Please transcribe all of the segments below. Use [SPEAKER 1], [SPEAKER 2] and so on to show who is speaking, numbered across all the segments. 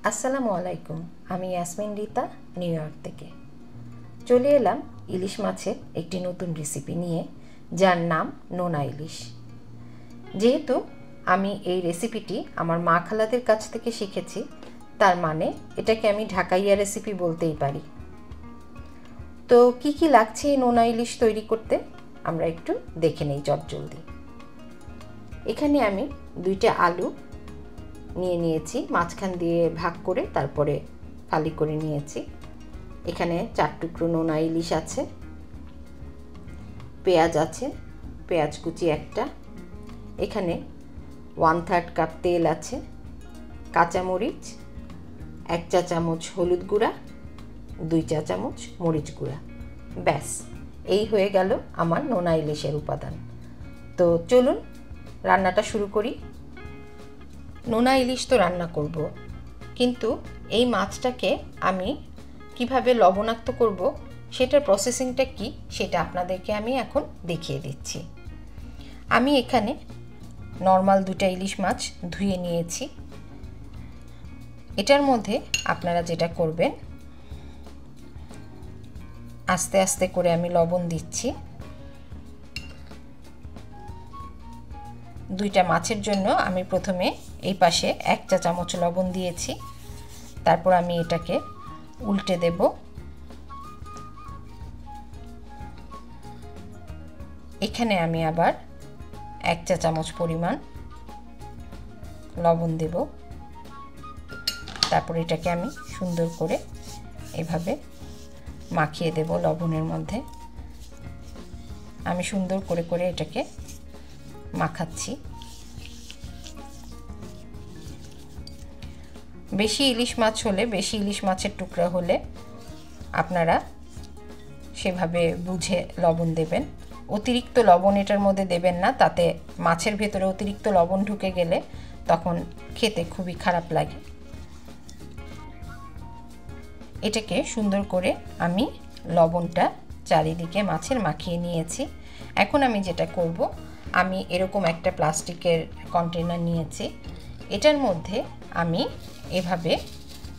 [SPEAKER 1] আসসালামু আলাইকুম। আমি ইয়াসমিন রিতা, নিউ ইয়র্ক থেকে চলে এলাম ইলিশ মাছের একটি নতুন রেসিপি নিয়ে, যার নাম নোনা ইলিশ। যেহেতু আমি এই রেসিপিটি আমার মা খালাদের কাছ থেকে শিখেছি, তার মানে এটাকে আমি ঢাকাইয়া রেসিপি বলতেই পারি। তো কি কি লাগছে এই নোনা ইলিশ তৈরি করতে আমরা একটু দেখে নেই চটজলদি। এখানে আমি 2টা আলু নিয়েছি, মাঝখান দিয়ে ভাগ করে তারপরে ফালি করে নিয়েছি। এখানে 4 টুকরো নোনা ইলিশ আছে, পেঁয়াজ আছে, পেঁয়াজ কুচি একটা, এখানে 1/3 কাপ তেল আছে, কাঁচামরিচ 1 চা চামচ, হলুদ গুঁড়া 2 চা চামচ, মরিচ গুঁড়া। ব্যাস, এই হয়ে গেল আমার নোনা ইলিশের উপাদান। তো চলুন রান্নাটা শুরু করি। নোনা ইলিশ তো রান্না করব, কিন্তু এই মাছটাকে আমি কিভাবে লবণাক্ত করব সেটার প্রসেসিংটা কি সেটা আপনাদেরকে আমি এখন দেখিয়ে দিচ্ছি। আমি এখানে নর্মাল 2টা ইলিশ মাছ ধুয়ে নিয়েছি। এটার মধ্যে আপনারা যেটা করবেন, আস্তে আস্তে করে আমি লবণ দিচ্ছি। 2টা মাছের জন্য আমি প্রথমে এই পাশে 1 চা চামচ লবণ দিয়েছি, তারপর আমি এটাকে উল্টে দেব। এখানে আমি আবার 1 চা চামচ পরিমাণ লবণ দেব, তারপর এটাকে আমি সুন্দর করে এভাবে মাখিয়ে দেব লবণের মধ্যে। আমি সুন্দর করে করে এটাকে মাখাচ্ছি। বেশি ইলিশ মাছ হলে, বেশি ইলিশ মাছের টুকরা হলে আপনারা সেভাবে বুঝে লবণ দেবেন। অতিরিক্ত লবণ এটার মধ্যে দেবেন না, তাতে মাছের ভেতরে অতিরিক্ত লবণ ঢুকে গেলে তখন খেতে খুবই খারাপ লাগে। এটাকে সুন্দর করে আমি লবণটা চারিদিকে মাছের মাখিয়ে নিয়েছি। এখন আমি যেটা করব, আমি এরকম একটা প্লাস্টিকের কন্টেনার নিয়েছি, এটার মধ্যে আমি এভাবে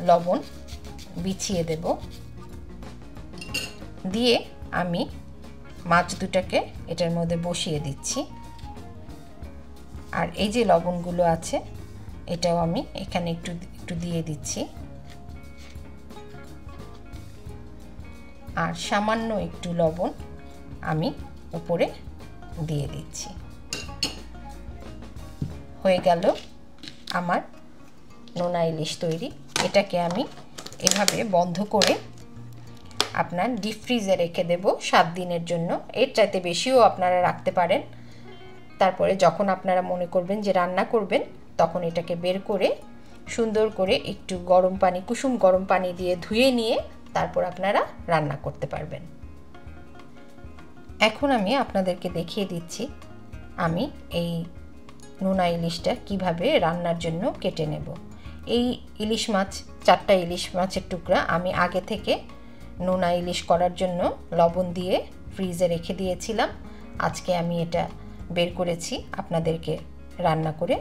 [SPEAKER 1] লবণ বিছিয়ে দেব, দিয়ে আমি মাছ দুটাকে এটার মধ্যে বসিয়ে দিচ্ছি। আর এই যে লবণগুলো আছে এটাও আমি এখানে একটু একটু দিয়ে দিচ্ছি, আর সামান্য একটু লবণ আমি উপরে দিয়ে দিচ্ছি। হয়ে গেল আমার নোনা ইলিশ তৈরি। এটাকে আমি এভাবে বন্ধ করে আপনার ডিপ ফ্রিজে রেখে দেব 7 দিনের জন্য। এর চাইতে বেশিও আপনারা রাখতে পারেন। তারপরে যখন আপনারা মনে করবেন যে রান্না করবেন, তখন এটাকে বের করে সুন্দর করে একটু গরম পানি, কুসুম গরম পানি দিয়ে ধুয়ে নিয়ে তারপর আপনারা রান্না করতে পারবেন। এখন আমি আপনাদেরকে দেখিয়ে দিচ্ছি আমি এই নোনা ইলিশটা কিভাবে রান্নার জন্য কেটে নেব। এই ইলিশ মাছ, 4টা ইলিশ মাছের টুকরা আমি আগে থেকে নোনা ইলিশ করার জন্য লবণ দিয়ে ফ্রিজে রেখে দিয়েছিলাম। আজকে আমি এটা বের করেছি আপনাদেরকে রান্না করে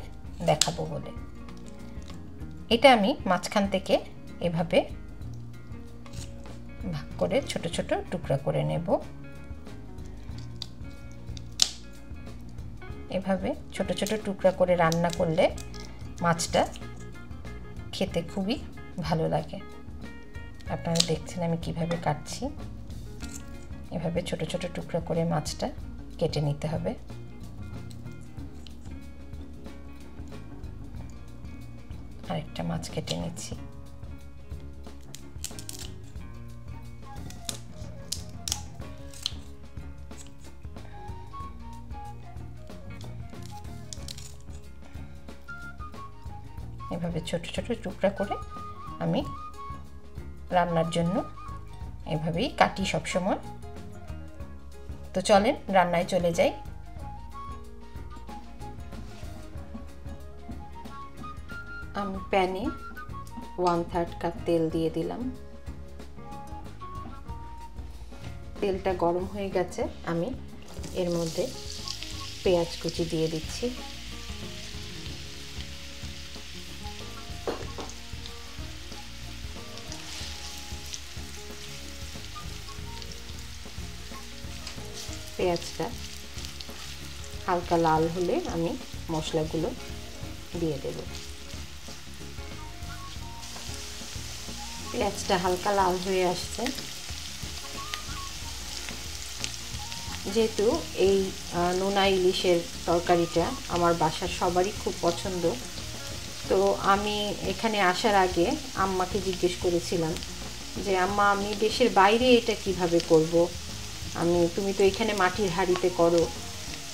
[SPEAKER 1] দেখাবো বলে। এটা আমি মাঝখান থেকে এভাবে ভাগ করে ছোট ছোট টুকরা করে নেব। এভাবে ছোট ছোট টুকরা করে রান্না করলে মাছটা খেতে খুবই ভালো লাগে। আপনারা দেখছেন আমি কিভাবে কাটছি। এভাবে ছোট ছোট টুকরা করে মাছটা কেটে নিতে হবে। আরেকটা মাছ কেটে নিচ্ছি। এভাবে ছোট ছোট টুকরা করে আমি রান্নার জন্য এভাবেই কাটি সব সময়। তো চলেন রান্নায় চলে যাই। আমি প্যানে 1/3 কাপ তেল দিয়ে দিলাম। তেলটা গরম হয়ে গেছে, আমি এর মধ্যে পেঁয়াজ কুচি দিয়ে দিচ্ছি। পেঁয়াজটা হালকা লাল হলে আমি মশলাগুলো দিয়ে দেব। পেঁয়াজটা হালকা লাল হয়ে আসছে। যেহেতু এই নোনা ইলিশের তরকারিটা আমার বাসার সবারই খুব পছন্দ, তো আমি এখানে আসার আগে আম্মাকে জিজ্ঞেস করেছিলাম যে আম্মা, আমি দেশের বাইরে এটা কিভাবে করব, তুমি তো এখানে মাটির হাঁড়িতে করো।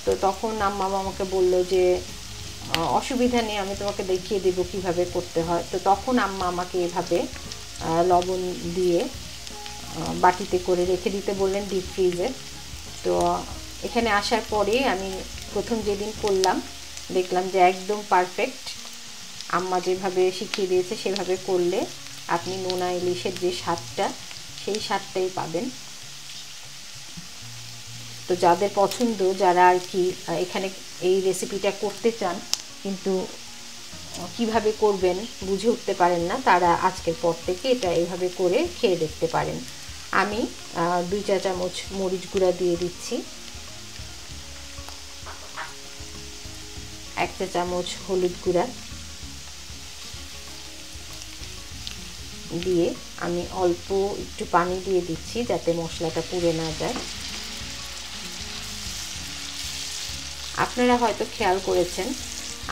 [SPEAKER 1] তো তখন আম্মা আমাকে বলল যে অসুবিধা নেই, আমি তোমাকে দেখিয়ে দেব কিভাবে করতে হয়। তো তখন আম্মা আমাকে এভাবে লবণ দিয়ে বাটিতে করে রেখে দিতে বললেন ডিপ ফ্রিজে। তো এখানে আসার পরে আমি প্রথম যেদিন করলাম দেখলাম যে একদম পারফেক্ট। আম্মা যেভাবে শিখিয়ে দিয়েছে সেভাবে করলে আপনি নোনা ইলিশের যে স্বাদটা, সেই স্বাদটাই পাবেন। তো যাদের পছন্দ, যারা আর কি এখানে এই রেসিপিটা করতে চান কিন্তু কিভাবে করবেন বুঝে উঠতে পারেন না, তারা আজকের পর থেকে এটা এইভাবে করে খেয়ে দেখতে পারেন। আমি 2 চা চামচ মরিচ গুঁড়া দিয়ে দিচ্ছি, 1 চা চামচ হলুদ গুঁড়া দিয়ে আমি অল্প একটু পানি দিয়ে দিচ্ছি যাতে মশলাটা পুড়ে না যায়। আপনারা হয়তো খেয়াল করেছেন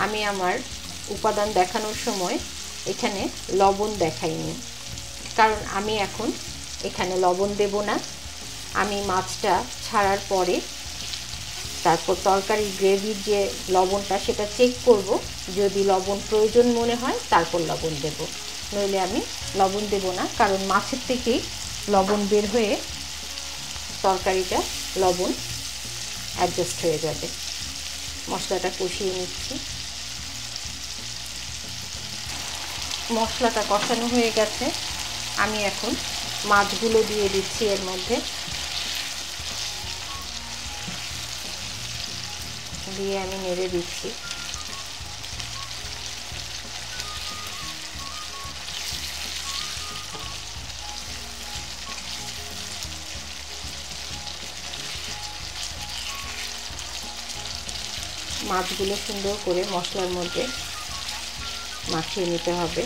[SPEAKER 1] আমি আমার উপাদান দেখানোর সময় এখানে লবণ দেখাইনি, কারণ আমি এখন এখানে লবণ দেব না। আমি মাছটা ছাড়ার পরে তারপর তরকারির গ্রেভির যে লবণটা সেটা চেক করব, যদি লবণ প্রয়োজন মনে হয় তারপর লবণ দেব, নইলে আমি লবণ দেব না, কারণ মাছের থেকেই লবণ বের হয়ে তরকারিটা লবণ অ্যাডজাস্ট হয়ে যাবে। মশলাটা কষিয়ে নিচ্ছি। মশলাটা কষানো হয়ে গেছে, আমি এখন মাছগুলো দিয়ে দিচ্ছি এর মধ্যে, দিয়ে আমি নেড়ে দিচ্ছি। মাছগুলো সুন্দর করে মশলার মধ্যে মাখিয়ে নিতে হবে।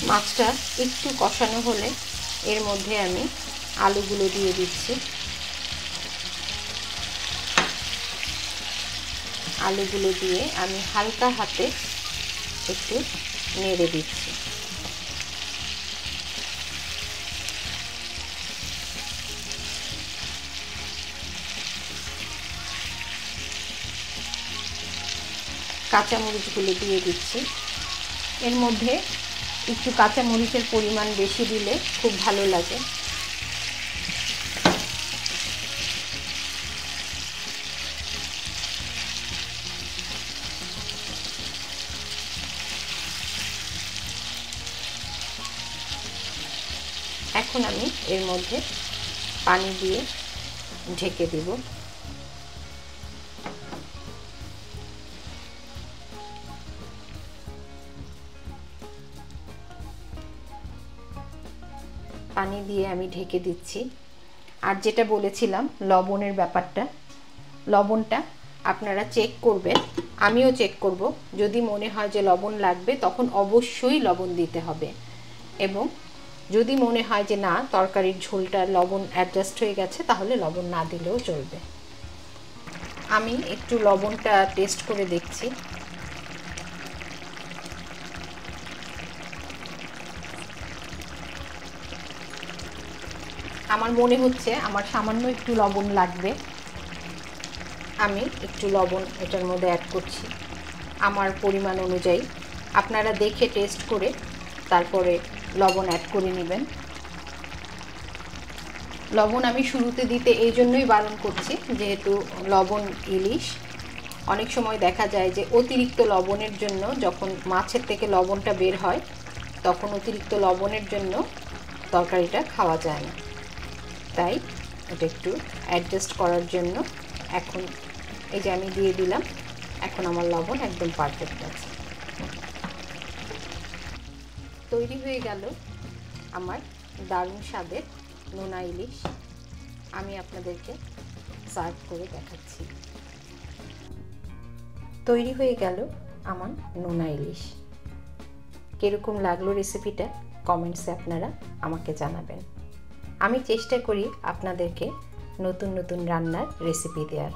[SPEAKER 1] মাছটা একটু কষানো হলে এর মধ্যে আমি আলুগুলো দিয়ে দিচ্ছি। আলুগুলো দিয়ে আমি হালকা হাতে একটু নেড়ে দিচ্ছি। কাঁচামরিচগুলো দিয়ে দিচ্ছি। এর মধ্যে একটু কাঁচামরিচের পরিমাণ বেশি দিলে খুব ভালো লাগে। এখন আমি এর মধ্যে পানি দিয়ে ঢেকে দেব। পানি দিয়ে আমি ঢেকে দিচ্ছি। আর যেটা বলেছিলাম লবণের ব্যাপারটা, লবণটা আপনারা চেক করবেন, আমিও চেক করব। যদি মনে হয় যে লবণ লাগবে তখন অবশ্যই লবণ দিতে হবে, এবং যদি মনে হয় যে না তরকারির ঝোলটা লবণ অ্যাডজাস্ট হয়ে গেছে তাহলে লবণ না দিলেও চলবে। আমি একটু লবণটা টেস্ট করে দেখছি। আমার মনে হচ্ছে আমার সামান্য একটু লবণ লাগবে। আমি একটু লবণ এটার মধ্যে অ্যাড করছি আমার পরিমাণ অনুযায়ী। আপনারা দেখে টেস্ট করে তারপরে লবণ অ্যাড করে নেবেন। লবণ আমি শুরুতে দিতে এই জন্যই বারণ করছি, যেহেতু লবণ ইলিশ অনেক সময় দেখা যায় যে অতিরিক্ত লবণের জন্য যখন মাছের থেকে লবণটা বের হয় তখন অতিরিক্ত লবণের জন্য তরকারিটা খাওয়া যায় না। তাই এটা একটু অ্যাডজাস্ট করার জন্য এখন এই যে আমি দিয়ে দিলাম। এখন আমার লবণ একদম পারফেক্ট আছে। তৈরি হয়ে গেল আমার দারুণ স্বাদের নোনা ইলিশ আমি আপনাদেরকে সার্ভ করে দেখাচ্ছি। তৈরি হয়ে গেল আমার নোনা ইলিশ। কীরকম লাগলো রেসিপিটা কমেন্টসে আপনারা আমাকে জানাবেন। আমি চেষ্টা করি আপনাদেরকে নতুন নতুন রান্নার রেসিপি দেওয়ার।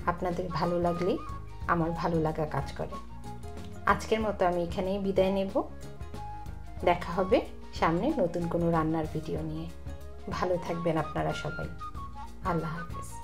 [SPEAKER 1] আপনাদের ভালো লাগলেই আমার ভালো লাগা কাজ করে। আজকের মতো আমি এখানেই বিদায় নেব। দেখা হবে সামনে নতুন কোনো রান্নার ভিডিও নিয়ে। ভালো থাকবেন আপনারা সবাই। আল্লাহ হাফেজ।